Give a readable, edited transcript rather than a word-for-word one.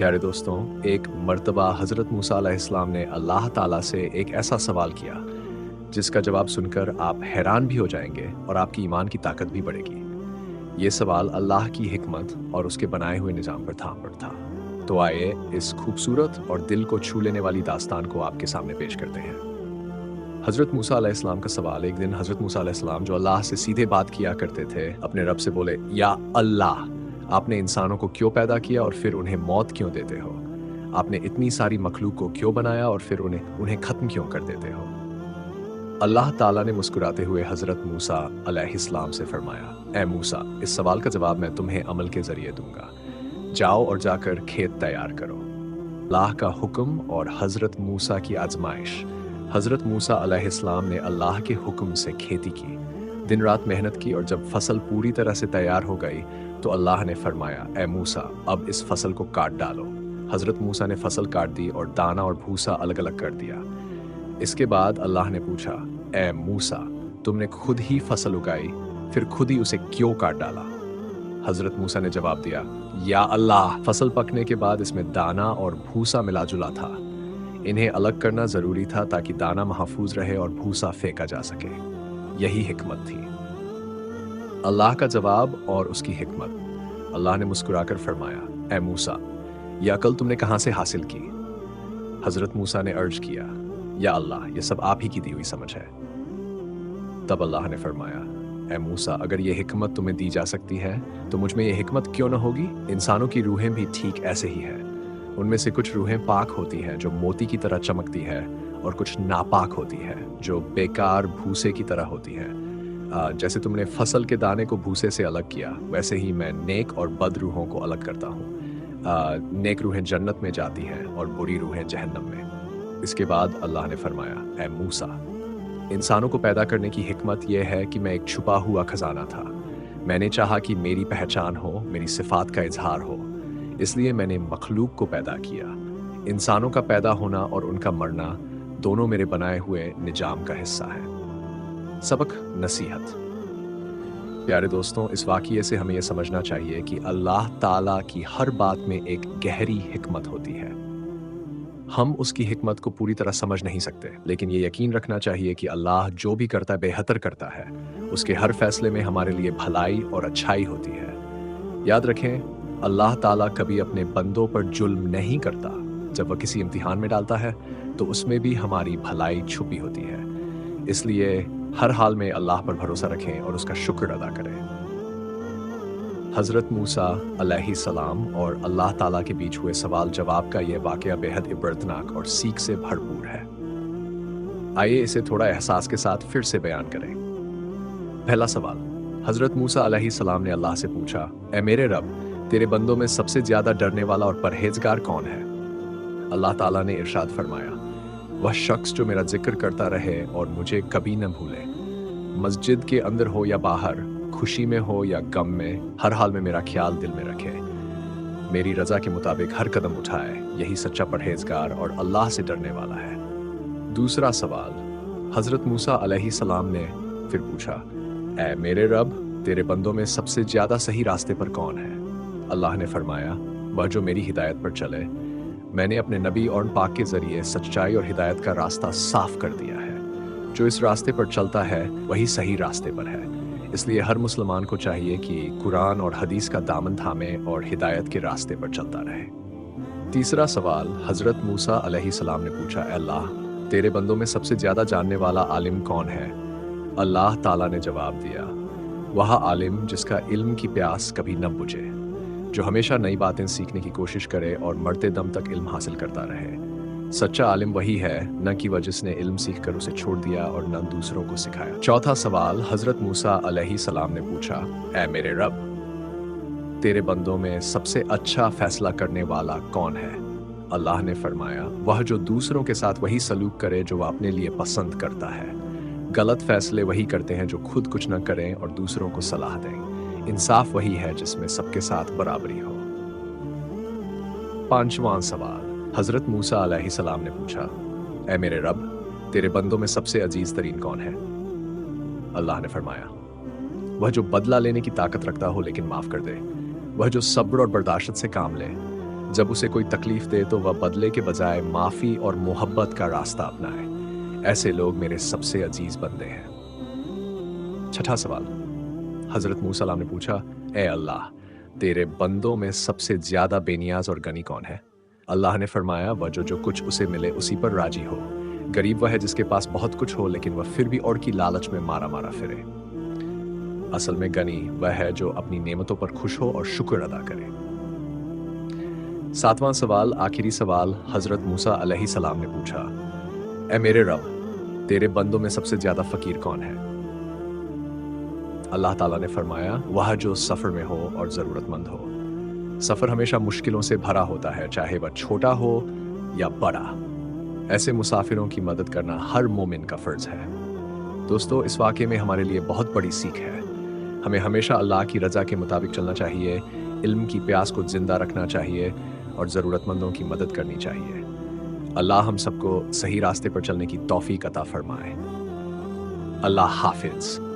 प्यारे दोस्तों, एक मर्तबा हज़रत मूसा अलैहिस्सलाम ने अल्लाह ताला से एक ऐसा सवाल किया जिसका जवाब सुनकर आप हैरान भी हो जाएंगे और आपकी ईमान की ताकत भी बढ़ेगी। ये सवाल अल्लाह की हिकमत और उसके बनाए हुए निज़ाम पर था। तो आइए इस खूबसूरत और दिल को छू लेने वाली दास्तान को आपके सामने पेश करते हैं। हज़रत मूसा अलैहिस्सलाम का सवाल। एक दिन हज़रत मूसा अलैहिस्सलाम, जो अल्लाह से सीधे बात किया करते थे, अपने रब से बोले, या अल्लाह, आपने इंसानों को क्यों पैदा किया और फिर उन्हें मौत क्यों देते हो? आपने इतनी सारी मखलूक को क्यों बनाया और फिर उन्हें ख़त्म क्यों कर देते हो? अल्लाह ताला ने मुस्कुराते हुए हज़रत मूसा अलैहिस्सलाम से फरमाया, ए मूसा, इस सवाल का जवाब मैं तुम्हें अमल के ज़रिए दूंगा। जाओ और जाकर खेत तैयार करो। अल्लाह का हुक्म और हज़रत मूसा की आजमाइश। हज़रत मूसा अलैहिस्सलाम ने अल्लाह के हुक्म से खेती की, दिन रात मेहनत की, और जब फसल पूरी तरह से तैयार हो गई तो अल्लाह ने फरमाया, ए मूसा, अब इस फसल को काट डालो। हज़रत मूसा ने फसल काट दी और दाना और भूसा अलग अलग कर दिया। इसके बाद अल्लाह ने पूछा, ए मूसा, तुमने खुद ही फसल उगाई, फिर खुद ही उसे क्यों काट डाला? हज़रत मूसा ने जवाब दिया, या अल्लाह, फसल पकने के बाद इसमें दाना और भूसा मिला जुला था। इन्हें अलग करना ज़रूरी था ताकि दाना महफूज रहे और भूसा फेंका जा सके। यही हिकमत थी। अल्लाह का जवाब और उसकी हिकमत। अल्लाह ने मुस्कुराकर फरमाया, ए मूसा, यह अकल तुमने कहाँ से हासिल की? हज़रत मूसा ने अर्ज किया, या अल्लाह, यह सब आप ही की दी हुई समझ है। तब अल्लाह ने फरमाया, ए मूसा, अगर ये हिकमत तुम्हें दी जा सकती है तो मुझ में ये हिकमत क्यों न होगी? इंसानों की रूहें भी ठीक ऐसे ही हैं। उनमें से कुछ रूहें पाक होती हैं जो मोती की तरह चमकती है, और कुछ नापाक होती है जो बेकार भूसे की तरह होती है। जैसे तुमने फसल के दाने को भूसे से अलग किया, वैसे ही मैं नेक और बद रूहों को अलग करता हूँ। नेक रूहें जन्नत में जाती हैं और बुरी रूहें जहन्नम में। इसके बाद अल्लाह ने फरमाया, ए मूसा, इंसानों को पैदा करने की हिकमत यह है कि मैं एक छुपा हुआ खजाना था। मैंने चाहा कि मेरी पहचान हो, मेरी सिफात का इजहार हो, इसलिए मैंने मखलूक को पैदा किया। इंसानों का पैदा होना और उनका मरना दोनों मेरे बनाए हुए निजाम का हिस्सा है। सबक, नसीहत। प्यारे दोस्तों, इस वाक़ये से हमें यह समझना चाहिए कि अल्लाह ताला की हर बात में एक गहरी हिकमत होती है। हम उसकी हिकमत को पूरी तरह समझ नहीं सकते, लेकिन ये यकीन रखना चाहिए कि अल्लाह जो भी करता है बेहतर करता है। उसके हर फैसले में हमारे लिए भलाई और अच्छाई होती है। याद रखें, अल्लाह ताला कभी अपने बंदों पर जुल्म नहीं करता। जब वह किसी इम्तिहान में डालता है तो उसमें भी हमारी भलाई छुपी होती है। इसलिए हर हाल में अल्लाह पर भरोसा रखें और उसका शुक्र अदा करें। हज़रत मूसा अलैहिस्सलाम और अल्लाह ताला के बीच हुए सवाल जवाब का यह वाक़या बेहद इबरतनाक और सीख से भरपूर है। आइए इसे थोड़ा एहसास के साथ फिर से बयान करें। पहला सवाल। हज़रत मूसा अलैहिस्सलाम ने अल्लाह से पूछा, ए मेरे रब, तेरे बंदों में सबसे ज्यादा डरने वाला और परहेजगार कौन है? अल्लाह ताला ने इरशाद फरमाया, वह शख्स जो मेरा जिक्र करता रहे और मुझे कभी न भूले। मस्जिद के अंदर हो या बाहर, खुशी में हो या गम में, हर हाल में मेरा ख्याल दिल में रखे, मेरी रजा के मुताबिक हर कदम उठाए। यही सच्चा परहेजगार और अल्लाह से डरने वाला है। दूसरा सवाल। हज़रत मूसा अलैहिस्सलाम ने फिर पूछा, ए मेरे रब, तेरे बंदों में सबसे ज्यादा सही रास्ते पर कौन है? अल्लाह ने फरमाया, वह जो मेरी हिदायत पर चले। मैंने अपने नबी और पाक के जरिए सच्चाई और हिदायत का रास्ता साफ कर दिया है। जो इस रास्ते पर चलता है वही सही रास्ते पर है। इसलिए हर मुसलमान को चाहिए कि कुरान और हदीस का दामन थामे और हिदायत के रास्ते पर चलता रहे। तीसरा सवाल। हज़रत मूसा अलैहिस्सलाम ने पूछा, अल्लाह, तेरे बंदों में सबसे ज्यादा जानने वाला आलिम कौन है? अल्लाह ताला ने जवाब दिया, वह आलिम जिसका इल्म की प्यास कभी न बुझे, जो हमेशा नई बातें सीखने की कोशिश करे और मरते दम तक इल्म हासिल करता रहे। सच्चा आलिम वही है, न कि वह जिसने इल्म सीखकर उसे छोड़ दिया और न दूसरों को सिखाया। चौथा सवाल। हज़रत मूसा अलैहिस्सलाम ने पूछा, ए मेरे रब, तेरे बंदों में सबसे अच्छा फैसला करने वाला कौन है? अल्लाह ने फरमाया, वह जो दूसरों के साथ वही सलूक करे जो वह अपने लिए पसंद करता है। गलत फैसले वही करते हैं जो खुद कुछ न करें और दूसरों को सलाह दें। इंसाफ वही है जिसमें सबके साथ बराबरी हो। पांचवां सवाल। हज़रत मूसा अलैहिस्सलाम ने पूछा, ए मेरे रब, तेरे बंदों में सबसे अजीज तरीन कौन है? अल्लाह ने फरमाया, वह जो बदला लेने की ताकत रखता हो लेकिन माफ कर दे, वह जो सब्र और बर्दाश्त से काम ले, जब उसे कोई तकलीफ दे तो वह बदले के बजाय माफ़ी और मोहब्बत का रास्ता अपनाए। ऐसे लोग मेरे सबसे अजीज बंदे हैं। छठा सवाल, हज़रत मूसा अलैहि ने पूछा, ए अल्लाह, तेरे बंदों में सबसे ज़्यादा बेनियाज और गनी कौन है? अल्लाह ने फरमाया, वह जो कुछ उसे मिले उसी पर राजी हो। गरीब वह है जिसके पास बहुत कुछ हो लेकिन वह फिर भी और की लालच में मारा मारा फिरे। असल में गनी वह है जो अपनी नेमतों पर खुश हो और शुक्र अदा करे। सातवां सवाल, आखिरी सवाल, हजरत मूसा अलैहि सलाम ने पूछा, ए मेरे रब, तेरे बंदों में सबसे ज्यादा फकीर कौन है? अल्लाह ताला ने फरमाया, वह जो सफर में हो और जरूरतमंद हो। सफर हमेशा मुश्किलों से भरा होता है, चाहे वह छोटा हो या बड़ा। ऐसे मुसाफिरों की मदद करना हर मोमिन का फर्ज है। दोस्तों, इस वाक़े में हमारे लिए बहुत बड़ी सीख है। हमें हमेशा अल्लाह की रज़ा के मुताबिक चलना चाहिए, इल्म की प्यास को जिंदा रखना चाहिए और ज़रूरतमंदों की मदद करनी चाहिए। अल्लाह हम सबको सही रास्ते पर चलने की तौफीक अता फरमाए। अल्लाह हाफिज़।